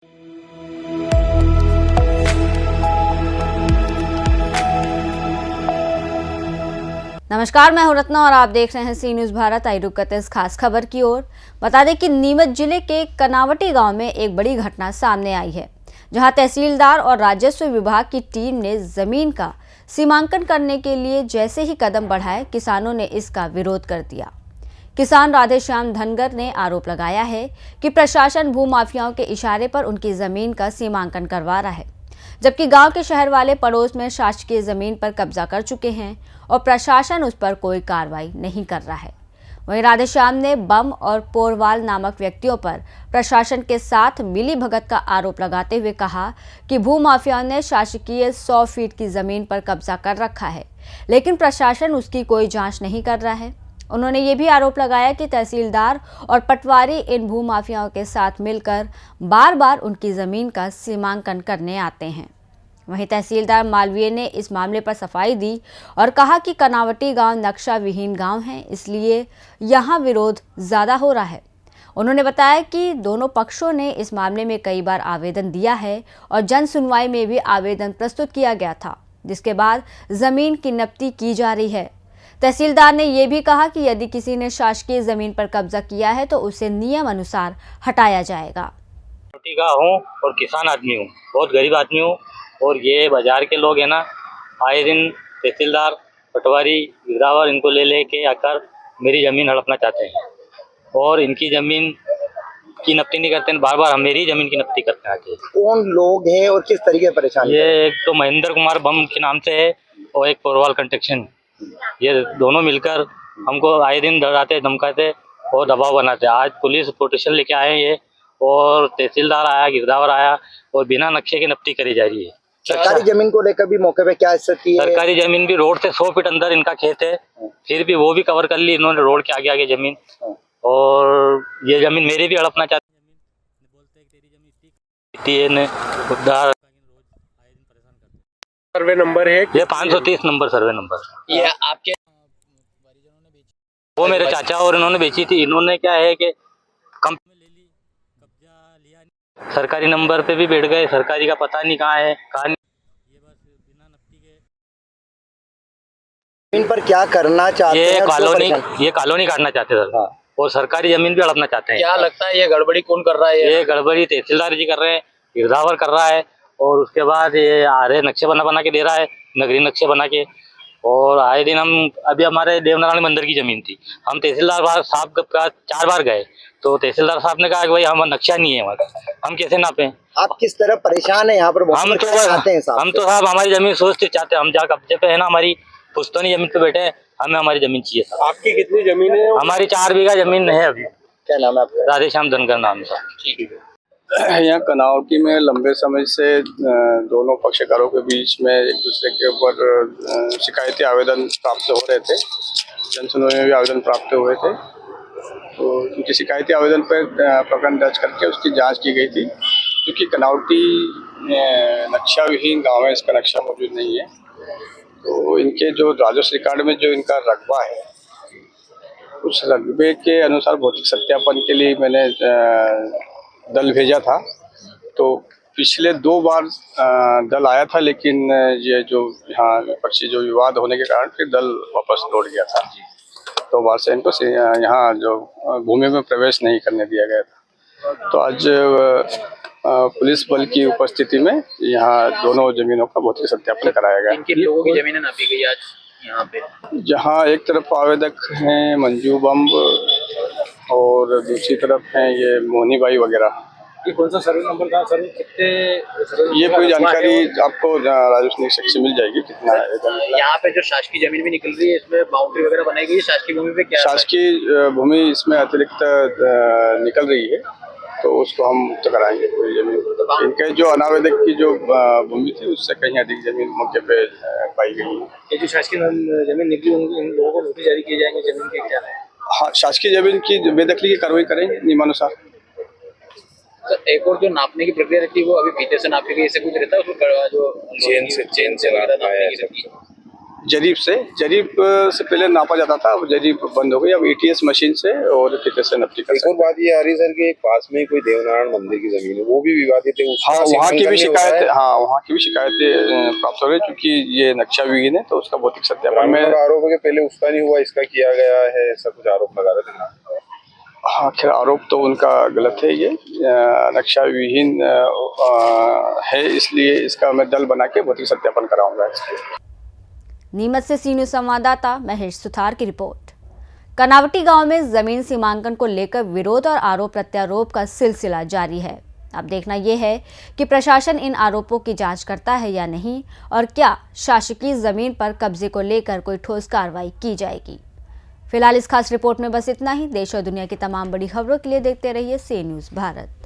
नमस्कार, मैं हूं रत्ना और आप देख रहे हैं सी न्यूज़ भारत। आई रुक करते इस खास खबर की ओर। बता दें कि नीमच जिले के कनावटी गांव में एक बड़ी घटना सामने आई है, जहां तहसीलदार और राजस्व विभाग की टीम ने जमीन का सीमांकन करने के लिए जैसे ही कदम बढ़ाए, किसानों ने इसका विरोध कर दिया। किसान राधेश्याम धनगर ने आरोप लगाया है कि प्रशासन भूमाफियाओं के इशारे पर उनकी जमीन का सीमांकन करवा रहा है, जबकि गांव के शहर वाले पड़ोस में शासकीय जमीन पर कब्जा कर चुके हैं और प्रशासन उस पर कोई कार्रवाई नहीं कर रहा है। वहीं राधेश्याम ने बम और पोरवाल नामक व्यक्तियों पर प्रशासन के साथ मिलीभगत का आरोप लगाते हुए कहा कि भूमाफियाओं ने शासकीय 100 फीट की जमीन पर कब्जा कर रखा है, लेकिन प्रशासन उसकी कोई जांच नहीं कर रहा है। उन्होंने ये भी आरोप लगाया कि तहसीलदार और पटवारी इन भूमाफियाओं के साथ मिलकर बार बार उनकी जमीन का सीमांकन करने आते हैं। वहीं तहसीलदार मालवीय ने इस मामले पर सफाई दी और कहा कि कनावटी गांव नक्शा विहीन गांव है, इसलिए यहां विरोध ज्यादा हो रहा है। उन्होंने बताया कि दोनों पक्षों ने इस मामले में कई बार आवेदन दिया है और जन सुनवाई में भी आवेदन प्रस्तुत किया गया था, जिसके बाद जमीन की नपती की जा रही है। तहसीलदार ने यह भी कहा कि यदि किसी ने शासकीय जमीन पर कब्जा किया है तो उसे नियम अनुसार हटाया जाएगा। छोटी का हूँ और किसान आदमी हूँ, बहुत गरीब आदमी हूँ। और ये बाजार के लोग हैं ना, आए दिन तहसीलदार पटवारी गिरदावर इनको ले के आकर मेरी ज़मीन हड़पना चाहते हैं और इनकी ज़मीन की नपती नहीं करते हैं, बार बार हम मेरी ज़मीन की नपती करते आते हैं। कौन लोग हैं और किस तरीके से परेशानी? ये एक तो महेंद्र कुमार बम के नाम से है और एक पोरवाल कंस्ट्रक्शन, ये दोनों मिलकर हमको आए दिन डराते धमकाते और दबाव बनाते। आज पुलिस प्रोटेक्शन लेके आए ये और तहसीलदार आया, गिरदावर आया और बिना नक्शे की नपती करी जा रही है। सरकारी जमीन को लेकर भी मौके पे क्या स्थिति है? सरकारी जमीन भी रोड से 100 फीट अंदर इनका खेत है, फिर भी वो भी कवर कर ली इन्होंने रोड के आगे जमीन। और ये जमीन मेरी भी हड़पना चाहते हैं। सर्वे नंबर है ये 530 नंबर सर्वे नंबर। ये आपके वो मेरे चाचा और इन्होंने बेची थी। इन्होंने क्या है कि कंपनी ले ली, कब्जा लिया नहीं, सरकारी नंबर पे भी बैठ गए, सरकारी का पता नहीं कहाँ है कहाँ नहीं। ये बस बिना नपती के जमीन पर क्या करना चाहते हैं? ये कॉलोनी काटना चाहते हैं सर, और सरकारी जमीन भी हड़पना चाहते हैं। क्या लगता है ये गड़बड़ी कौन कर रहा है? ये गड़बड़ी तहसीलदार जी कर रहे हैं, गिरदावर कर रहा है और उसके बाद ये आ रहे नक्शे बना के दे रहा है, नगरी नक्शे बना के। और आए दिन हम अभी हमारे देवनारायण मंदिर की जमीन थी, हम तहसीलदार साहब का 4 बार गए तो तहसीलदार साहब ने कहा कि भाई हमारा नक्शा नहीं है, हमारा हम कैसे नापे। आप किस तरह परेशान है यहाँ पर? हम तो साहब हमारी जमीन सोचते चाहते हैं, हम जहाँ कब्जे पे है ना, हमारी पुश्तौनी जमीन पे बैठे हैं, हमें हमारी जमीन चाहिए साहब। आपकी कितनी जमीन है? हमारी 4 बीघा जमीन है अभी। क्या नाम है आपका? राधेश्याम धनगर नाम से। ठीक है। यहाँ कनावटी में लंबे समय से दोनों पक्षकारों के बीच में एक दूसरे के ऊपर शिकायती आवेदन प्राप्त हो रहे थे, जनसुनवाई में भी आवेदन प्राप्त हुए थे। तो उनकी शिकायती आवेदन पर प्रकरण दर्ज करके उसकी जांच की गई थी। क्योंकि कनावटी नक्शा विहीन गाँव है, इसका नक्शा मौजूद नहीं है, तो इनके जो राजस्व रिकॉर्ड में जो इनका रकबा है, उस रकबे के अनुसार भौतिक सत्यापन के लिए मैंने दल भेजा था। तो पिछले 2 बार दल आया था, लेकिन ये जो यहाँ विपक्षी जो विवाद होने के कारण फिर दल वापस लौट गया था। 2 बार से इनको यहाँ जो भूमि में प्रवेश नहीं करने दिया गया था। तो आज पुलिस बल की उपस्थिति में यहाँ दोनों जमीनों का भौतिक सत्यापन कराया गया। किन लोगों की जमीनें नापी गई आज यहाँ पे? जहाँ एक तरफ आवेदक हैं मंजू बम्ब और दूसरी तरफ हैं ये मोहनी बाई वगैरह। ये कौन सा सर्वे नंबर था सर? कितने ये कोई जानकारी आपको राजस्व निरीक्षक से मिल जाएगी कितना है। यहाँ पे जो शासकीय जमीन भी निकल रही है, इसमें बाउंड्री वगैरह बनाई गई है शासकीय भूमि पे? क्या शासकीय भूमि इसमें अतिरिक्त निकल रही है, तो उसको हम मुक्त कराएंगे पूरी जमीन। इनके जो अनावेदक की जो भूमि थी उससे कहीं अधिक जमीन मौके पे पाई गई है। ये जो शासकीय जमीन निकली होंगी, इन लोगों को नोटिस जारी किए जाएंगे जमीन के? क्या है? हाँ, शासकीय जमीन की बेदखली की कार्रवाई करेंगे नियमानुसार। तो एक और जो नापने की प्रक्रिया रहती है वो अभी फीते से नापी गई, ऐसे कुछ रहता है उसको जो चेन से वगैरह नापने की रहती है? जरीब से पहले नापा जाता था, अब जरीब बंद हो गई, अब ETS मशीन से और फिते से नपी कर एक और बात ये आ रही सर कि पास में कोई देवनारायण मंदिर की जमीन है, वो भी विवादित है। हाँ, वहाँ की भी शिकायतें प्राप्त हो रही, क्योंकि ये नक्शा विहीन है, तो उसका भौतिक सत्यापन में आरोप है कि पहले उसका नहीं हुआ, इसका किया गया है, ऐसा कुछ आरोप लगा रहे थे। हाँ, खैर आरोप तो उनका गलत है। ये नक्शा विहीन है, इसलिए इसका मैं दल बना के भौतिक सत्यापन कराऊंगा इसके। नीमच से सी न्यूज संवाददाता महेश सुथार की रिपोर्ट। कनावटी गांव में जमीन सीमांकन को लेकर विरोध और आरोप प्रत्यारोप का सिलसिला जारी है। अब देखना यह है कि प्रशासन इन आरोपों की जांच करता है या नहीं, और क्या शासकीय जमीन पर कब्जे को लेकर कोई ठोस कार्रवाई की जाएगी। फिलहाल इस खास रिपोर्ट में बस इतना ही। देश और दुनिया की तमाम बड़ी खबरों के लिए देखते रहिए सी न्यूज भारत।